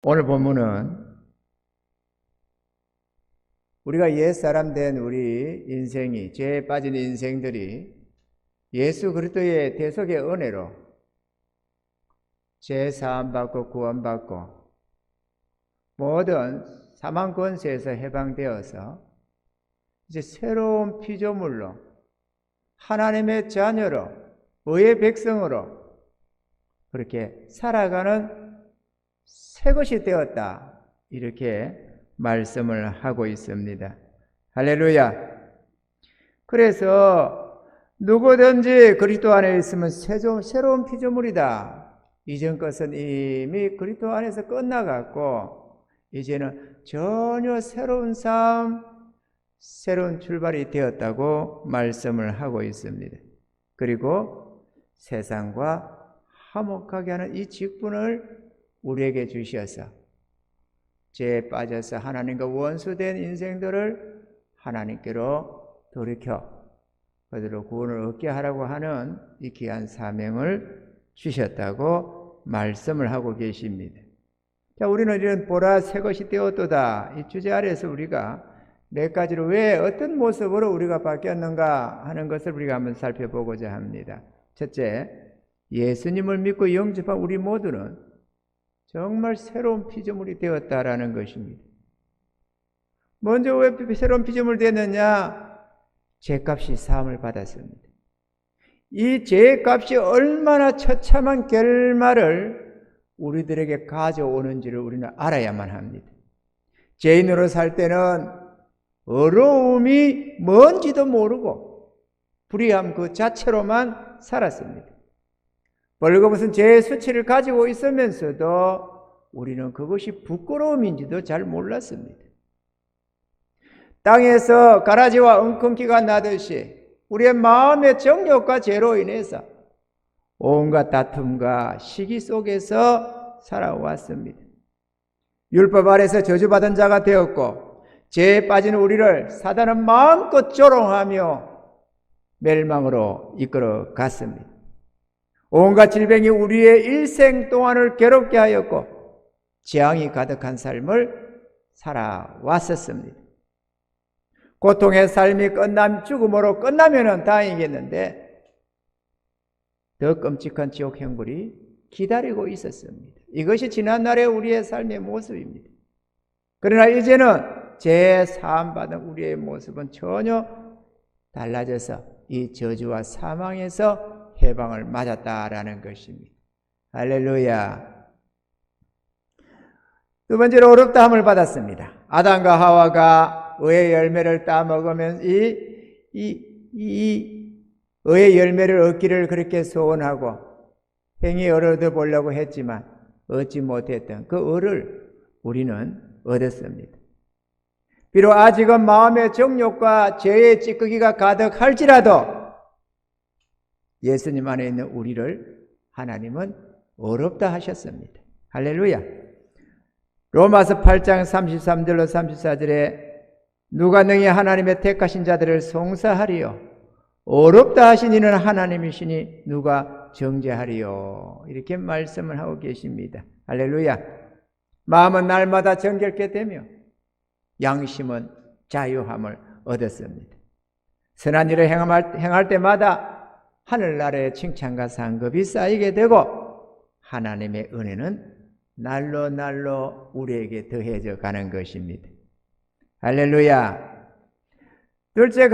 오늘 본문은 우리가 옛사람 된 우리 인생이, 죄에 빠진 인생들이 예수 그리스도의 대속의 은혜로 죄 사함받고 구원받고 모든 사망 권세에서 해방되어서 이제 새로운 피조물로 하나님의 자녀로 의의 백성으로 그렇게 살아가는 새 것이 되었다, 이렇게 말씀을 하고 있습니다. 할렐루야. 그래서 누구든지 그리스도 안에 있으면 새로운 피조물이다. 이전 것은 이미 그리스도 안에서 끝나갔고 이제는 전혀 새로운 삶, 새로운 출발이 되었다고 말씀을 하고 있습니다. 그리고 세상과 화목하게 하는 이 직분을 우리에게 주셔서 죄에 빠져서 하나님과 원수된 인생들을 하나님께로 돌이켜 그들로 구원을 얻게 하라고 하는 이 귀한 사명을 주셨다고 말씀을 하고 계십니다. 자, 우리는 이런 보라 새 것이 되었도다, 이 주제 아래에서 우리가 몇 가지로 왜 어떤 모습으로 우리가 바뀌었는가 하는 것을 우리가 한번 살펴보고자 합니다. 첫째, 예수님을 믿고 영접한 우리 모두는 정말 새로운 피조물이 되었다라는 것입니다. 먼저 왜 새로운 피조물이 됐느냐? 죄값이 사함을 받았습니다. 이 죄값이 얼마나 처참한 결말을 우리들에게 가져오는지를 우리는 알아야만 합니다. 죄인으로 살 때는 어려움이 뭔지도 모르고 불의함 그 자체로만 살았습니다. 벌거벗은 죄의 수치를 가지고 있으면서도 우리는 그것이 부끄러움인지도 잘 몰랐습니다. 땅에서 가라지와 엉겅퀴가 나듯이 우리의 마음의 정욕과 죄로 인해서 온갖 다툼과 시기 속에서 살아왔습니다. 율법 아래서 저주받은 자가 되었고 죄에 빠진 우리를 사단은 마음껏 조롱하며 멸망으로 이끌어 갔습니다. 온갖 질병이 우리의 일생 동안을 괴롭게 하였고 재앙이 가득한 삶을 살아왔었습니다. 고통의 삶이 죽음으로 끝나면 다행이겠는데 더 끔찍한 지옥 형벌이 기다리고 있었습니다. 이것이 지난날의 우리의 삶의 모습입니다. 그러나 이제는 죄 사함받은 우리의 모습은 전혀 달라져서 이 저주와 사망에서 해방을 맞았다라는 것입니다. 할렐루야. 두 번째로 어렵다함을 받았습니다. 아담과 하와가 의의 열매를 따먹으면 이 의의 열매를 얻기를 그렇게 소원하고 행히 얻어보려고 했지만 얻지 못했던 그 의를 우리는 얻었습니다. 비록 아직은 마음의 정욕과 죄의 찌꺼기가 가득할지라도 예수님 안에 있는 우리를 하나님은 어렵다 하셨습니다. 할렐루야. 로마서 8장 33절로 34절에 누가 능히 하나님의 택하신 자들을 송사하리요 어렵다 하신 이는 하나님이시니 누가 정죄하리요, 이렇게 말씀을 하고 계십니다. 할렐루야. 마음은 날마다 정결케 되며 양심은 자유함을 얻었습니다. 선한 일을 행할 때마다 하늘나라의 칭찬과 상급이 쌓이게 되고 하나님의 은혜는 날로 날로 우리에게 더해져 가는 것입니다. 할렐루야. 둘째,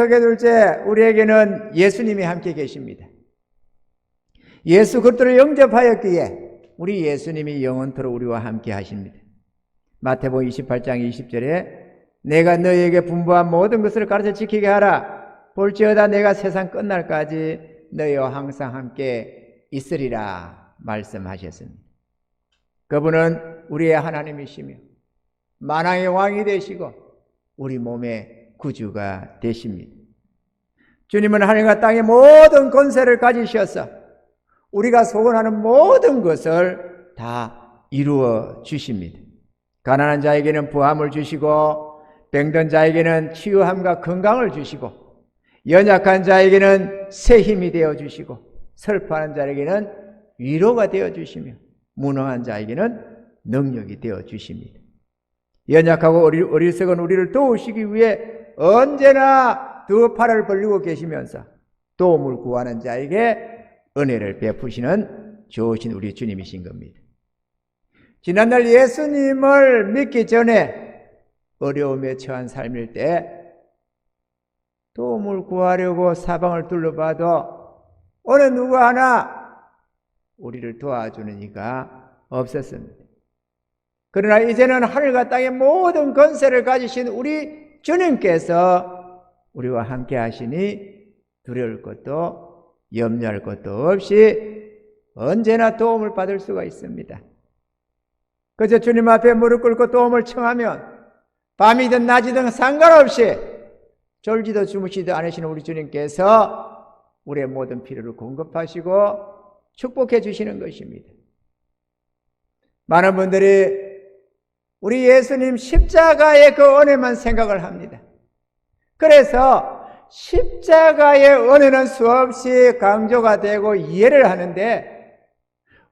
우리에게는 예수님이 함께 계십니다. 예수 그리스도를 영접하였기에 우리 예수님이 영원토록 우리와 함께 하십니다. 마태복음 28장 20절에 내가 너희에게 분부한 모든 것을 가르쳐 지키게 하라. 볼지어다 내가 세상 끝날까지 너희와 항상 함께 있으리라 말씀하셨습니다. 그분은 우리의 하나님이시며 만왕의 왕이 되시고 우리 몸의 구주가 되십니다. 주님은 하늘과 땅의 모든 권세를 가지셔서 우리가 소원하는 모든 것을 다 이루어 주십니다. 가난한 자에게는 부함을 주시고 병든 자에게는 치유함과 건강을 주시고 연약한 자에게는 새 힘이 되어 주시고 슬퍼하는 자에게는 위로가 되어 주시며 무능한 자에게는 능력이 되어 주십니다. 연약하고 어리석은 우리를 도우시기 위해 언제나 두 팔을 벌리고 계시면서 도움을 구하는 자에게 은혜를 베푸시는 좋으신 우리 주님이신 겁니다. 지난날 예수님을 믿기 전에 어려움에 처한 삶일 때 도움을 구하려고 사방을 둘러봐도 어느 누구 하나 우리를 도와주는 이가 없었습니다. 그러나 이제는 하늘과 땅의 모든 권세를 가지신 우리 주님께서 우리와 함께 하시니 두려울 것도 염려할 것도 없이 언제나 도움을 받을 수가 있습니다. 그저 주님 앞에 무릎 꿇고 도움을 청하면 밤이든 낮이든 상관없이 졸지도 주무시도 않으시는 우리 주님께서 우리의 모든 필요를 공급하시고 축복해 주시는 것입니다. 많은 분들이 우리 예수님 십자가의 그 은혜만 생각을 합니다. 그래서 십자가의 은혜는 수없이 강조가 되고 이해를 하는데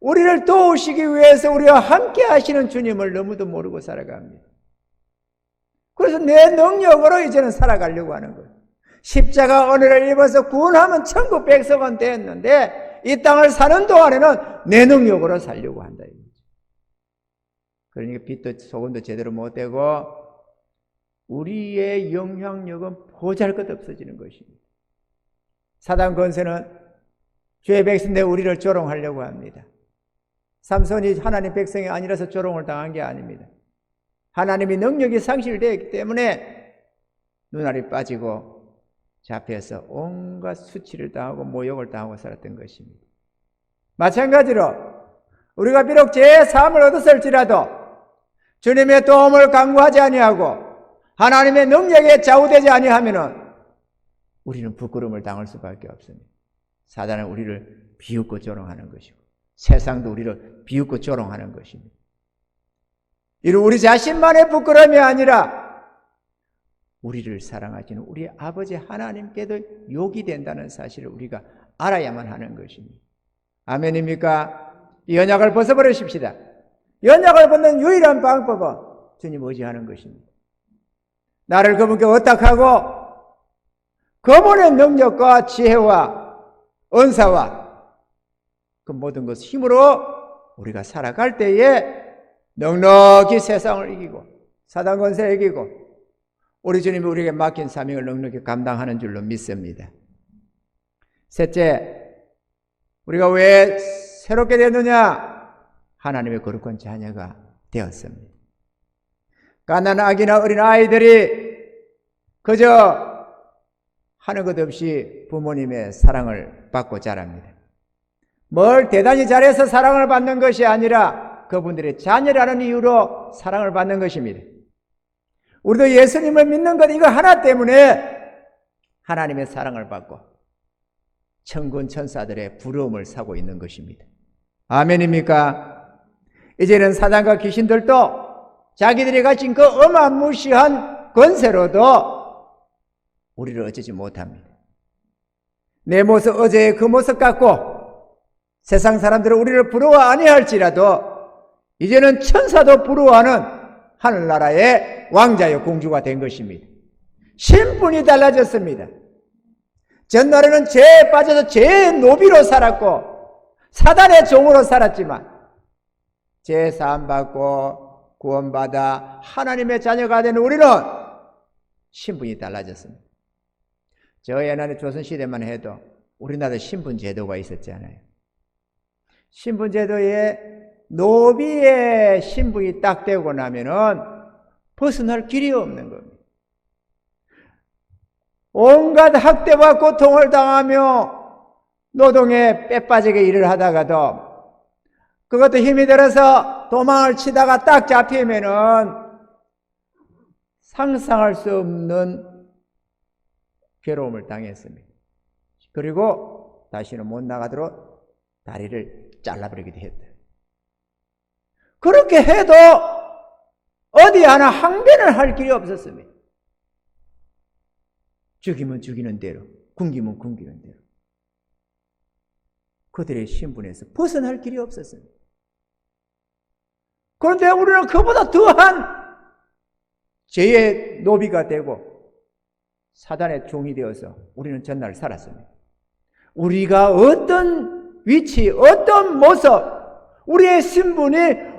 우리를 도우시기 위해서 우리와 함께 하시는 주님을 너무도 모르고 살아갑니다. 그래서 내 능력으로 이제는 살아가려고 하는 거예요. 십자가 은혜를 입어서 구원하면 천국 백성은 됐는데 이 땅을 사는 동안에는 내 능력으로 살려고 한다. 그러니까 빛도 소금도 제대로 못 되고 우리의 영향력은 보잘것 없어지는 것입니다. 사단 권세는 죄의 백성인데 우리를 조롱하려고 합니다. 삼손이 하나님 백성이 아니라서 조롱을 당한 게 아닙니다. 하나님이 능력이 상실되었기 때문에 눈알이 빠지고 잡혀서 온갖 수치를 당하고 모욕을 당하고 살았던 것입니다. 마찬가지로 우리가 비록 죄의 사함을 얻었을지라도 주님의 도움을 간구하지 아니하고 하나님의 능력에 좌우되지 아니하면은 우리는 부끄러움을 당할 수밖에 없습니다. 사단은 우리를 비웃고 조롱하는 것이고 세상도 우리를 비웃고 조롱하는 것입니다. 이는 우리 자신만의 부끄러움이 아니라 우리를 사랑하시는 우리 아버지 하나님께도 욕이 된다는 사실을 우리가 알아야만 하는 것입니다. 아멘입니까? 이 언약을 벗어버리십시다. 언약을 벗는 유일한 방법은 주님 의지하는 것입니다. 나를 그분께 의탁하고 그분의 능력과 지혜와 은사와 그 모든 것 힘으로 우리가 살아갈 때에 넉넉히 세상을 이기고 사단 권세를 이기고 우리 주님이 우리에게 맡긴 사명을 넉넉히 감당하는 줄로 믿습니다. 셋째, 우리가 왜 새롭게 됐느냐? 하나님의 거룩한 자녀가 되었습니다. 갓난 아기나 어린 아이들이 그저 하는 것 없이 부모님의 사랑을 받고 자랍니다. 뭘 대단히 잘해서 사랑을 받는 것이 아니라 그분들의 자녀라는 이유로 사랑을 받는 것입니다. 우리도 예수님을 믿는 것 이거 하나 때문에 하나님의 사랑을 받고 천군 천사들의 부러움을 사고 있는 것입니다. 아멘입니까? 이제는 사단과 귀신들도 자기들이 가진 그 어마무시한 권세로도 우리를 어쩌지 못합니다. 내 모습 어제의 그 모습 같고 세상 사람들은 우리를 부러워 아니할지라도 이제는 천사도 부러워하는 하늘나라의 왕자여 공주가 된 것입니다. 신분이 달라졌습니다. 전날에는 죄에 빠져서 죄의 노비로 살았고 사단의 종으로 살았지만 죄 사함받고 구원받아 하나님의 자녀가 된 우리는 신분이 달라졌습니다. 저 옛날에 조선시대만 해도 우리나라 신분제도가 있었잖아요. 신분제도에 노비의 신분이 딱 되고 나면은 벗어날 길이 없는 겁니다. 온갖 학대와 고통을 당하며 노동에 빼빠지게 일을 하다가도 그것도 힘이 들어서 도망을 치다가 딱 잡히면은 상상할 수 없는 괴로움을 당했습니다. 그리고 다시는 못 나가도록 다리를 잘라버리기도 했다. 그렇게 해도 어디 하나 항변을 할 길이 없었습니다. 죽이면 죽이는 대로, 굶기면 굶기는 대로. 그들의 신분에서 벗어날 길이 없었습니다. 그런데 우리는 그보다 더한 죄의 노비가 되고 사단의 종이 되어서 우리는 전날 살았습니다. 우리가 어떤 위치, 어떤 모습, 우리의 신분이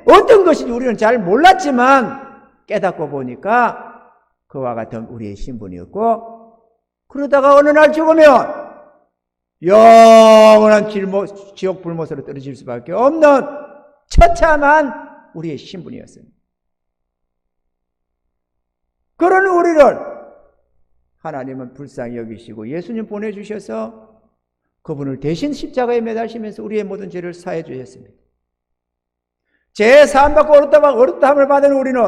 어떤 것인지 우리는 잘 몰랐지만 깨닫고 보니까 그와 같은 우리의 신분이었고, 그러다가 어느 날 죽으면 영원한 지옥 불못으로 떨어질 수밖에 없는 처참한 우리의 신분이었습니다. 그런 우리를 하나님은 불쌍히 여기시고 예수님 보내주셔서 그분을 대신 십자가에 매달리시면서 우리의 모든 죄를 사해 주셨습니다. 죄 사함받고 어렵다함을 받은 우리는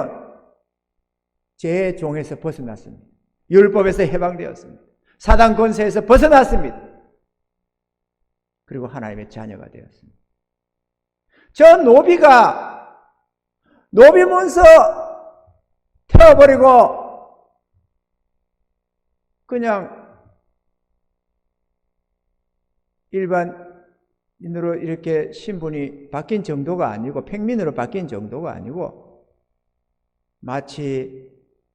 죄의 종에서 벗어났습니다. 율법에서 해방되었습니다. 사단 권세에서 벗어났습니다. 그리고 하나님의 자녀가 되었습니다. 저 노비 문서 태워버리고 그냥 일반인으로 이렇게 신분이 바뀐 정도가 아니고 평민으로 바뀐 정도가 아니고 마치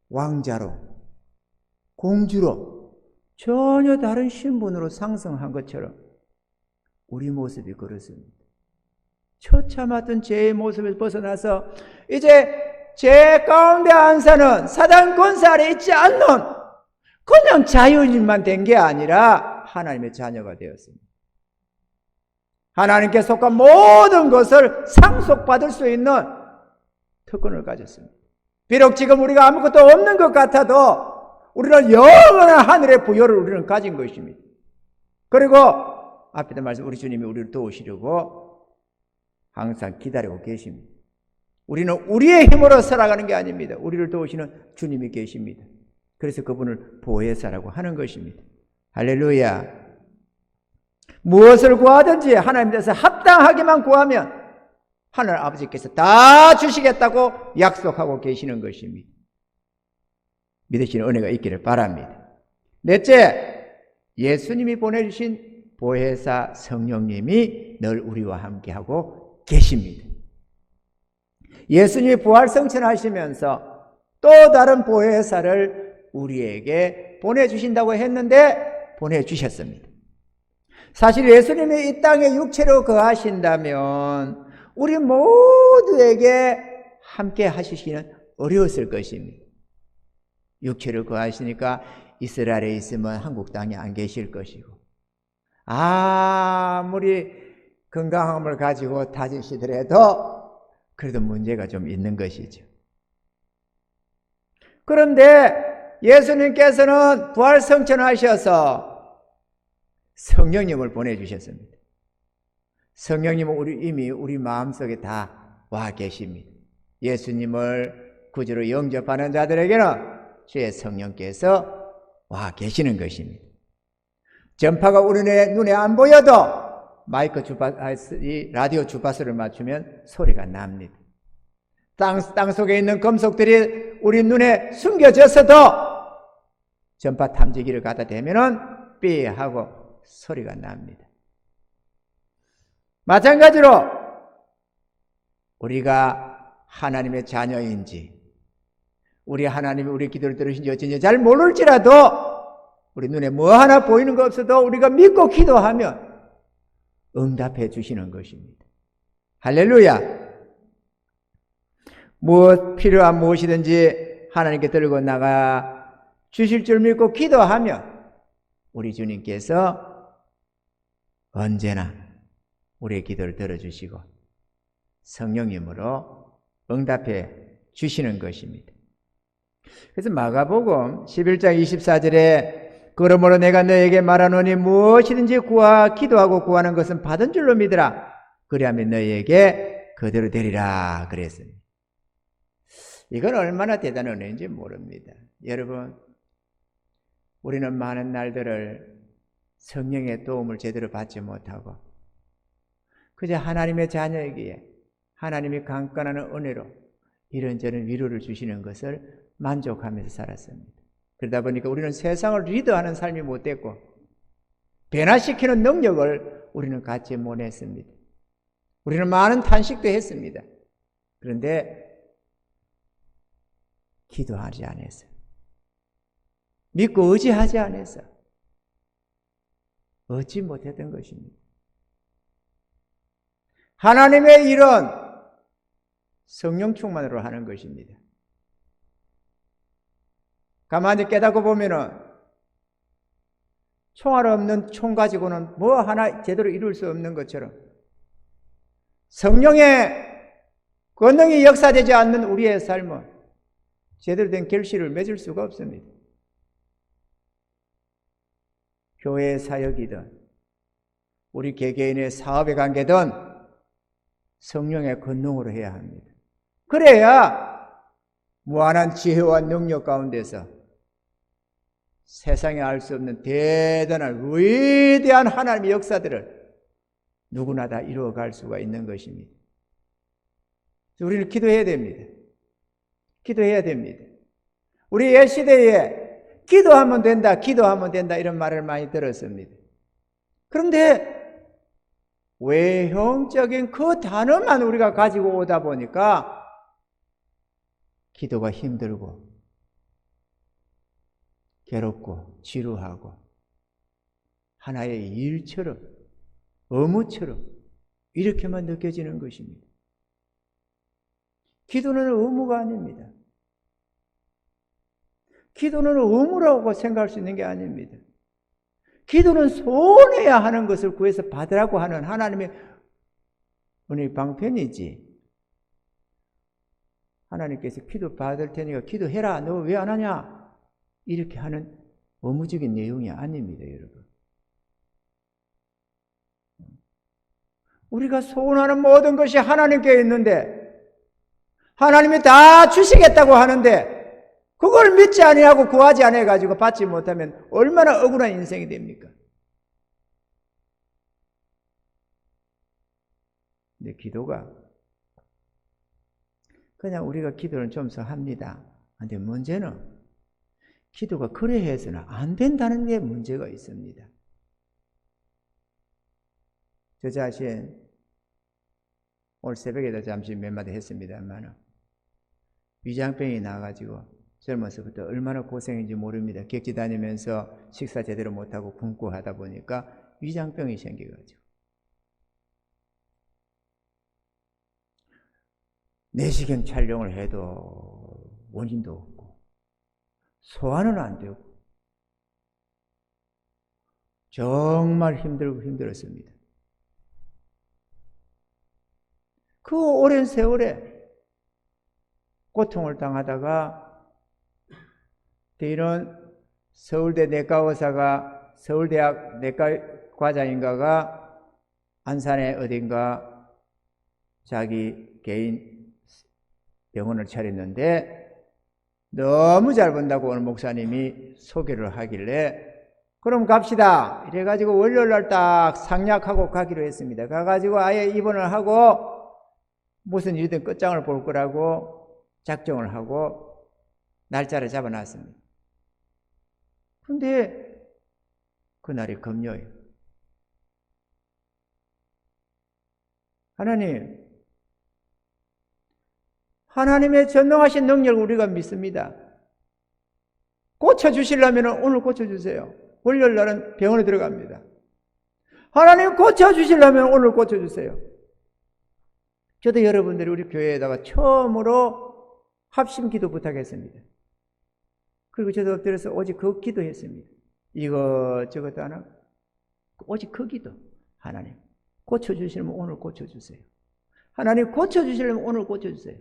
왕자로, 공주로 전혀 다른 신분으로 상승한 것처럼 우리 모습이 그렇습니다. 처참하던 죄의 모습에서 벗어나서 이제 죄 가운데 안 사는 사단 권세 아래 있지 않는 그냥 자유인만 된 게 아니라 하나님의 자녀가 되었습니다. 하나님께 속한 모든 것을 상속받을 수 있는 특권을 가졌습니다. 비록 지금 우리가 아무것도 없는 것 같아도 우리는 영원한 하늘의 부여를 우리는 가진 것입니다. 그리고 앞에도 말씀, 우리 주님이 우리를 도우시려고 항상 기다리고 계십니다. 우리는 우리의 힘으로 살아가는 게 아닙니다. 우리를 도우시는 주님이 계십니다. 그래서 그분을 보혜사라고 하는 것입니다. 할렐루야. 무엇을 구하든지 하나님께서 합당하게만 구하면 하늘 아버지께서 다 주시겠다고 약속하고 계시는 것입니다. 믿으시는 은혜가 있기를 바랍니다. 넷째, 예수님이 보내주신 보혜사 성령님이 늘 우리와 함께하고 계십니다. 예수님이 부활성천하시면서 또 다른 보혜사를 우리에게 보내주신다고 했는데 보내주셨습니다. 사실 예수님이 이 땅에 육체로 거하신다면 우리 모두에게 함께 하시기는 어려웠을 것입니다. 육체로 거하시니까 이스라엘에 있으면 한국 땅에 안 계실 것이고, 아무리 건강함을 가지고 다니시더라도 그래도 문제가 좀 있는 것이죠. 그런데 예수님께서는 부활성천하셔서 성령님을 보내주셨습니다. 성령님은 이미 우리 마음속에 다 와 계십니다. 예수님을 구주로 영접하는 자들에게는 주의 성령께서 와 계시는 것입니다. 전파가 우리 눈에 안 보여도 마이크 라디오 주파수를 맞추면 소리가 납니다. 땅 속에 있는 금속들이 우리 눈에 숨겨졌어도 전파 탐지기를 갖다 대면은 삐 하고 소리가 납니다. 마찬가지로 우리가 하나님의 자녀인지, 우리 하나님이 우리 기도를 들으신지 어쩐지 잘 모를지라도 우리 눈에 뭐 하나 보이는 거 없어도 우리가 믿고 기도하면 응답해 주시는 것입니다. 할렐루야. 필요한 무엇이든지 하나님께 들고 나가 주실 줄 믿고 기도하면 우리 주님께서 언제나 우리의 기도를 들어주시고 성령님으로 응답해 주시는 것입니다. 그래서 마가복음 11장 24절에 그러므로 내가 너에게 말하노니 무엇이든지 기도하고 구하는 것은 받은 줄로 믿으라. 그리하면 너에게 그대로 되리라 그랬습니다. 이건 얼마나 대단한 은혜인지 모릅니다. 여러분, 우리는 많은 날들을 성령의 도움을 제대로 받지 못하고 그저 하나님의 자녀이기에 하나님이 강권하는 은혜로 이런저런 위로를 주시는 것을 만족하면서 살았습니다. 그러다 보니까 우리는 세상을 리더하는 삶이 못됐고 변화시키는 능력을 우리는 갖지 못했습니다. 우리는 많은 탄식도 했습니다. 그런데 기도하지 않았어요. 믿고 의지하지 않았어요. 얻지 못했던 것입니다. 하나님의 일은 성령 충만으로 하는 것입니다. 가만히 깨닫고 보면은 총알 없는 총 가지고는 뭐 하나 제대로 이룰 수 없는 것처럼 성령의 권능이 역사되지 않는 우리의 삶은 제대로 된 결실을 맺을 수가 없습니다. 교회 사역이든 우리 개개인의 사업의 관계든 성령의 권능으로 해야 합니다. 그래야 무한한 지혜와 능력 가운데서 세상에 알 수 없는 대단한 위대한 하나님의 역사들을 누구나 다 이루어갈 수가 있는 것입니다. 우리는 기도해야 됩니다. 기도해야 됩니다. 우리 옛 시대에 기도하면 된다, 기도하면 된다 이런 말을 많이 들었습니다. 그런데 외형적인 그 단어만 우리가 가지고 오다 보니까 기도가 힘들고 괴롭고 지루하고 하나의 일처럼 의무처럼 이렇게만 느껴지는 것입니다. 기도는 의무가 아닙니다. 기도는 의무라고 생각할 수 있는 게 아닙니다. 기도는 소원해야 하는 것을 구해서 받으라고 하는 하나님의 은혜 방편이지. 하나님께서 기도 받을 테니까 기도해라. 너 왜 안 하냐? 이렇게 하는 의무적인 내용이 아닙니다, 여러분. 우리가 소원하는 모든 것이 하나님께 있는데 하나님이 다 주시겠다고 하는데 그걸 믿지 아니하고 구하지 않아가지고 받지 못하면 얼마나 억울한 인생이 됩니까? 근데 기도가 그냥 우리가 기도를 좀 더 합니다. 근데 문제는 기도가 그래 해서는 안 된다는 게 문제가 있습니다. 저 자신 오늘 새벽에도 잠시 몇 마디 했습니다만 위장병이 나가지고 젊어서부터 얼마나 고생인지 모릅니다. 객지 다니면서 식사 제대로 못하고 굶고 하다 보니까 위장병이 생겨가지고 내시경 촬영을 해도 원인도 없고 소화는 안 되고 정말 힘들었습니다. 그 오랜 세월에 고통을 당하다가 이런 서울대 내과의사가 서울대학 내과과장인가가 안산에 어딘가 자기 개인 병원을 차렸는데 너무 잘 본다고 오늘 목사님이 소개를 하길래 그럼 갑시다 이래가지고 월요일날 딱 상약하고 가기로 했습니다. 가가지고 아예 입원을 하고 무슨 일이든 끝장을 볼 거라고 작정을 하고 날짜를 잡아놨습니다. 그런데 그날이 금요일. 하나님의 전능하신 능력을 우리가 믿습니다. 고쳐주시려면 오늘 고쳐주세요. 월요일 날은 병원에 들어갑니다. 하나님 고쳐주시려면 오늘 고쳐주세요. 저도 여러분들이 우리 교회에다가 처음으로 합심기도 부탁했습니다. 그리고 저도 엎드려서 오직 그 기도했습니다. 이것저것 안 하고 오직 그 기도. 하나님 고쳐주시려면 오늘 고쳐주세요. 하나님 고쳐주시려면 오늘 고쳐주세요.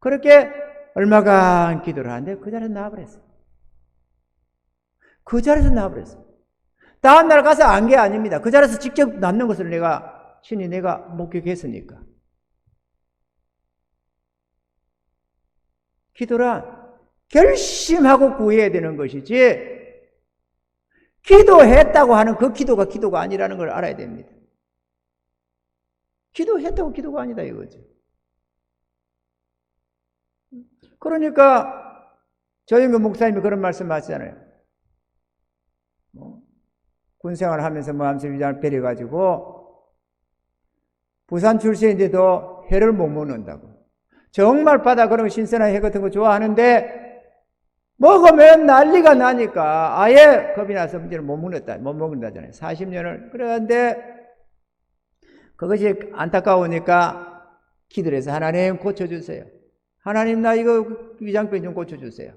그렇게 얼마간 기도를 하는데 그 자리에서 나와버렸어요. 그 자리에서 나와버렸어요. 다음날 가서 안 게 아닙니다. 그 자리에서 직접 낫는 것을 신이 내가 목격했으니까. 기도란 결심하고 구해야 되는 것이지 기도했다고 하는 그 기도가 기도가 아니라는 걸 알아야 됩니다. 기도했다고 기도가 아니다 이거죠. 그러니까 조영근 목사님이 그런 말씀 하시잖아요. 군생활 하면서 하면서 위장을 베려가지고 부산 출신인데도 회를 못 먹는다고. 정말 바다 그런 신선한 회 같은 거 좋아하는데 먹으면 난리가 나니까 아예 겁이 나서 문제를 못 먹는다잖아요. 40년을. 그런데 그것이 안타까우니까 기도를 해서 하나님 고쳐주세요. 하나님 나 이거 위장병 좀 고쳐주세요.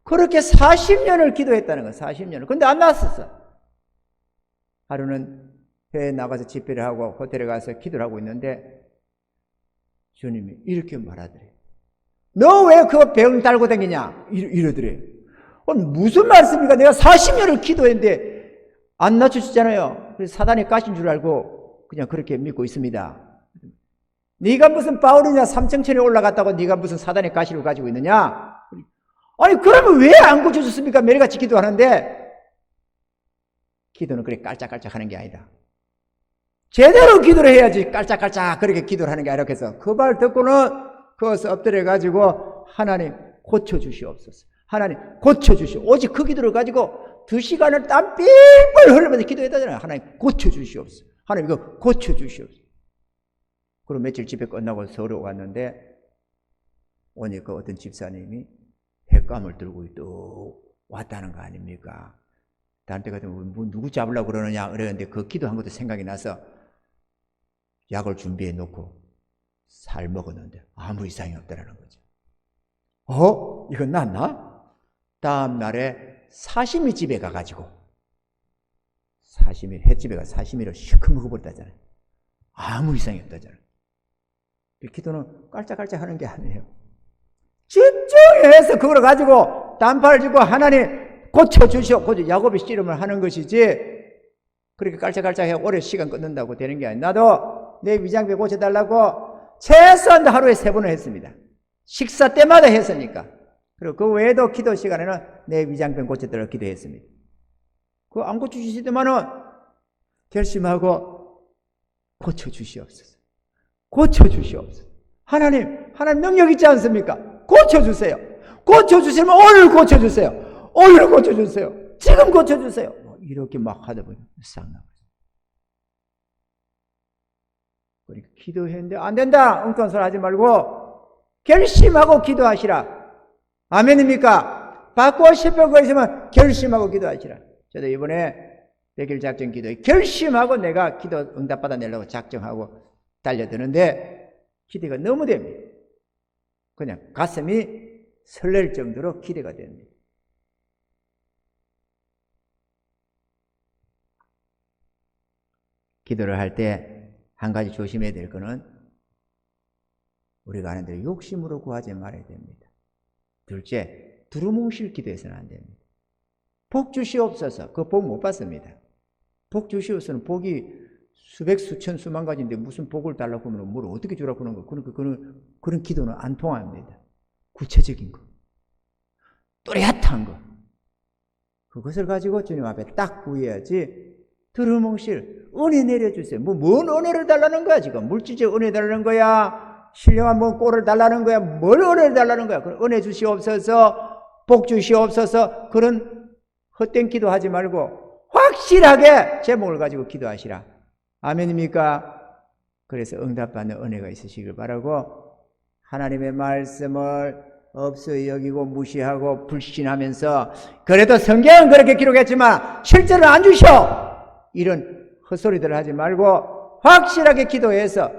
그렇게 40년을 기도했다는 거예요. 40년을. 근데 안 났었어. 하루는 회에 나가서 집회를 하고 호텔에 가서 기도를 하고 있는데 주님이 이렇게 말하더래요. 너 왜 그 병 달고 다니냐? 이러더래요. 무슨 말씀입니까? 내가 40년을 기도했는데 안 낮춰주잖아요. 그래서 사단이 까신 줄 알고 그냥 그렇게 믿고 있습니다. 네가 무슨 바울이냐? 삼층천에 올라갔다고 네가 무슨 사단의 가시를 가지고 있느냐? 아니 그러면 왜 안 고쳐줬습니까? 매일같이 기도하는데. 기도는 그렇게 깔짝깔짝 하는 게 아니다. 제대로 기도를 해야지 깔짝깔짝 그렇게 기도를 하는 게 아니라 해서 그 말 듣고는 그것을 엎드려 가지고 하나님 고쳐주시옵소서. 하나님 고쳐주시오. 오직 그 기도를 가지고 2시간을 땀 삘삘 흘리면서 기도했다잖아요. 하나님 고쳐주시옵소서. 하나님 이거 고쳐주시옵소서. 그리고 며칠 집회 끝나고 서울에 왔는데 오니까 어떤 집사님이 횟감을 들고 또 왔다는 거 아닙니까? 다른 때 같으면 뭐 누구 잡으려고 그러느냐 그랬는데 그 기도한 것도 생각이 나서 약을 준비해 놓고 살 먹었는데 아무 이상이 없다라는 거죠. 이건 낫나? 다음 날에 사시미 집에 가가지고 사시미 횟집에 가 사시미를 실컷 먹어버렸다잖아요. 아무 이상이 없다잖아요. 기도는 깔짝깔짝 하는 게 아니에요. 집중해서 그걸 가지고 단파를 쥐고 하나님 고쳐주시오. 야곱의 씨름을 하는 것이지 그렇게 깔짝깔짝해 오래 시간 끊는다고 되는 게 아니에요. 나도 내 위장병 고쳐달라고 최소한 하루에 3번을 했습니다. 식사 때마다 했으니까. 그리고 그 외에도 기도 시간에는 내 위장병 고쳐달라고 기도했습니다. 그거 안 고쳐주시더만은 결심하고 고쳐주시옵소서. 고쳐주시옵소서. 하나님 능력 있지 않습니까? 고쳐주세요. 고쳐주시면 오늘 고쳐주세요. 오늘 고쳐주세요. 지금 고쳐주세요. 이렇게 막 하다 보니 싹 나가요. 그러니까 기도했는데 안 된다. 엉뚱한 소리 하지 말고 결심하고 기도하시라. 아멘입니까? 받고 싶은 거 있으면 결심하고 기도하시라. 저도 이번에 100일 작정 기도에 결심하고 내가 기도 응답받아 내려고 작정하고 달려드는데 기대가 너무 됩니다. 그냥 가슴이 설렐 정도로 기대가 됩니다. 기도를 할 때 한 가지 조심해야 될 거는 우리가 아는 대로 욕심으로 구하지 말아야 됩니다. 둘째, 두루뭉실 기도해서는 안 됩니다. 복 주시옵소서. 그 복 못 받습니다. 복 주시옵소서는 복이 수백, 수천, 수만 가지인데 무슨 복을 달라고 하면 뭘 어떻게 주라고 하는 거. 그런 기도는 안 통합니다. 구체적인 거. 또렷한 거. 그것을 가지고 주님 앞에 딱 구해야지. 두루뭉실 은혜 내려주세요. 뭔 은혜를 달라는 거야 지금? 물질적 은혜 달라는 거야? 신령한 뭔 꼴을 달라는 거야? 뭘 은혜를 달라는 거야? 은혜 주시옵소서, 복 주시옵소서. 그런 헛된 기도하지 말고 확실하게 제목을 가지고 기도하시라. 아멘입니까? 그래서 응답받는 은혜가 있으시길 바라고 하나님의 말씀을 없어 여기고 무시하고 불신하면서 그래도 성경은 그렇게 기록했지만 실제로 안 주셔. 이런 헛소리들을 하지 말고 확실하게 기도해서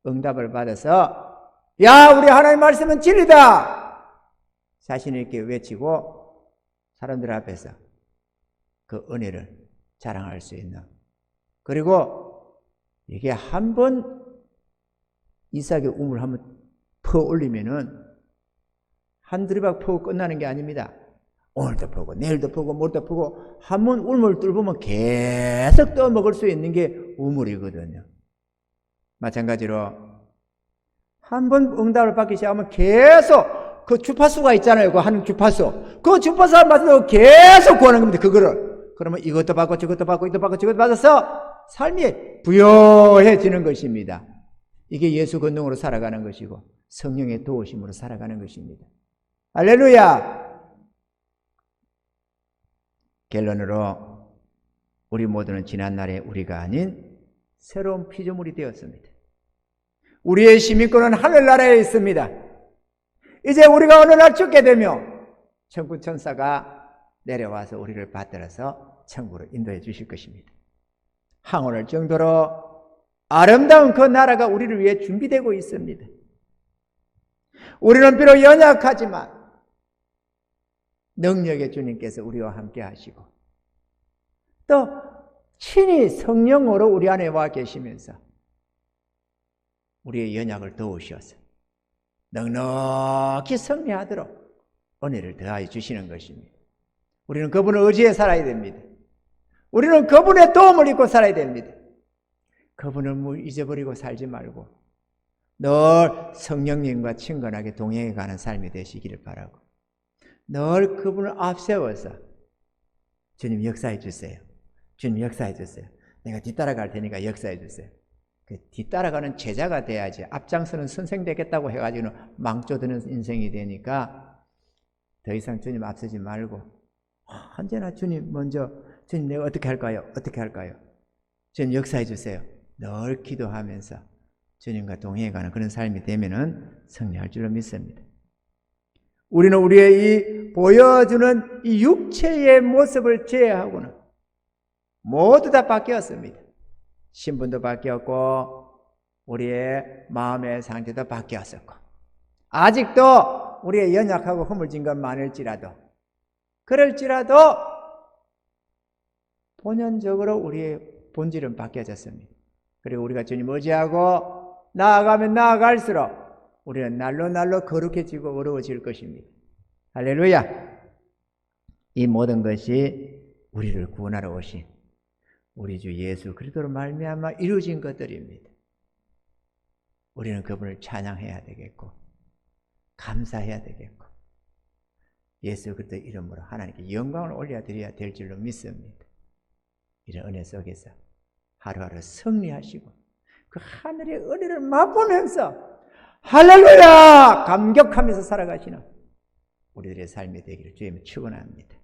응답을 받아서 야 우리 하나님 말씀은 진리다 자신 있게 외치고 사람들 앞에서 그 은혜를 자랑할 수 있는 그리고 이게 한번 이삭의 우물 한번 퍼 올리면은 한 드리박 퍼고 끝나는 게 아닙니다. 오늘도 퍼고 내일도 퍼고 모레도 퍼고 한 번 우물 뚫으면 계속 떠먹을 수 있는 게 우물이거든요. 마찬가지로 한 번 응답을 받기 시작하면 계속 그 주파수가 있잖아요. 그 하는 주파수. 그 주파수를 맞춰서 계속 구하는 겁니다. 그거를. 그러면 이것도 받고 저것도 받고 이것도 받고 저것도 받아서 삶이 부여해지는 것입니다. 이게 예수 권능으로 살아가는 것이고 성령의 도우심으로 살아가는 것입니다. 할렐루야! 결론으로 우리 모두는 지난날의 우리가 아닌 새로운 피조물이 되었습니다. 우리의 시민권은 하늘나라에 있습니다. 이제 우리가 어느 날 죽게 되면 천군 천사가 내려와서 우리를 받들어서 천국으로 인도해 주실 것입니다. 항원할 정도로 아름다운 그 나라가 우리를 위해 준비되고 있습니다. 우리는 비록 연약하지만 능력의 주님께서 우리와 함께 하시고 또 친히 성령으로 우리 안에 와 계시면서 우리의 연약을 도우셔서 넉넉히 승리하도록 은혜를 더하여 주시는 것입니다. 우리는 그분을 의지해 살아야 됩니다. 우리는 그분의 도움을 입고 살아야 됩니다. 그분을 잊어버리고 살지 말고 늘 성령님과 친근하게 동행해 가는 삶이 되시기를 바라고 늘 그분을 앞세워서 주님 역사해 주세요. 주님 역사해 주세요. 내가 뒤따라갈 테니까 역사해 주세요. 그 뒤따라가는 제자가 돼야지 앞장서는 선생 되겠다고 해가지고는 망조드는 인생이 되니까 더 이상 주님 앞서지 말고 언제나 주님 먼저 주님 내가 어떻게 할까요? 어떻게 할까요? 주님 역사해 주세요. 늘 기도하면서 주님과 동행해가는 그런 삶이 되면은 승리할 줄로 믿습니다. 우리는 우리의 이 보여주는 이 육체의 모습을 제외하고는 모두 다 바뀌었습니다. 신분도 바뀌었고 우리의 마음의 상태도 바뀌었었고 아직도 우리의 연약하고 허물진 것 많을지라도 그럴지라도 본연적으로 우리의 본질은 바뀌어졌습니다. 그리고 우리가 주님 의지하고 나아가면 나아갈수록 우리는 날로 거룩해지고 어려워질 것입니다. 할렐루야! 이 모든 것이 우리를 구원하러 오신 우리 주 예수 그리스도로 말미암아 이루어진 것들입니다. 우리는 그분을 찬양해야 되겠고 감사해야 되겠고 예수 그리스도 이름으로 하나님께 영광을 올려드려야 될 줄로 믿습니다. 이런 은혜 속에서 하루하루 승리하시고 그 하늘의 은혜를 맛보면서 할렐루야! 감격하면서 살아가시는 우리들의 삶이 되기를 주님을 축원합니다.